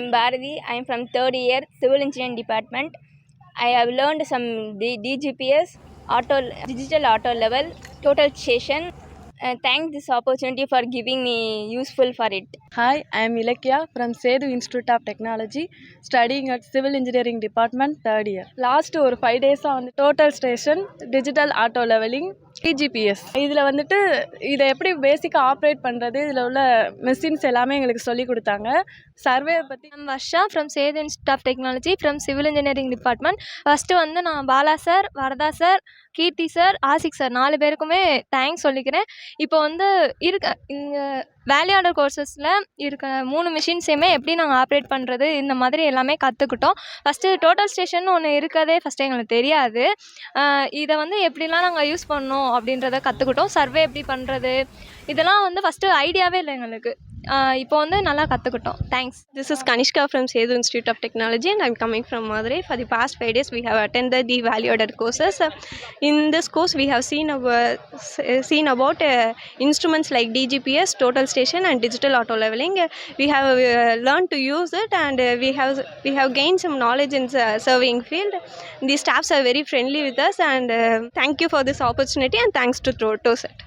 am Bharati. I am from third year Civil Engineering Department. I have learned some DGPS, digital auto level, total station. Thank this opportunity for giving me useful for it. Hi, I am Ilakya from Sedu Institute of Technology, studying at Civil Engineering Department, third year. Last ஒரு 5 days on total station, digital auto leveling, EGPS. இதில் வந்துட்டு இதை எப்படி பேசிக்காக operate பண்ணுறது, இதில் உள்ள machines எல்லாமே எங்களுக்கு சொல்லி கொடுத்தாங்க. சர்வே பற்றி I'm Varsha from Sedu Institute of Technology from Civil Engineering Department. First வந்து நான் பாலா சார், வரதா சார், கீர்த்தி சார், ஆசிக் சார் 4 பேருக்குமே தேங்க்ஸ் சொல்லிக்கிறேன். இப்போ வந்து இங்கே வேல்யூ ஆடர் கோர்சஸில் இருக்க 3 மிஷின்ஸையுமே எப்படி நாங்கள் ஆப்ரேட் பண்ணுறது இந்த மாதிரி எல்லாமே கற்றுக்கிட்டோம். ஃபஸ்ட்டு டோட்டல் ஸ்டேஷன் ஒன்று இருக்கதே ஃபஸ்ட்டு எங்களுக்கு தெரியாது. இதை வந்து எப்படிலாம் நாங்கள் யூஸ் பண்ணோம் அப்படின்றத கற்றுக்கிட்டோம். சர்வே எப்படி பண்ணுறது இதெல்லாம் வந்து ஃபஸ்ட்டு ஐடியாவே இல்லை எங்களுக்கு. இப்போ வந்து நல்லா கற்றுக்கிட்டோம். Thanks. This is Kanishka from Sedu Institute of Technology and I'm coming from Madurai. For the past 5 days we have attended the value-added courses. In this course we have seen about instruments like DGPS, total station and digital auto leveling. We have learned to use it and we have gained some knowledge in the surveying field. The staffs are very friendly with us and thank you for this opportunity and thanks to TOSET.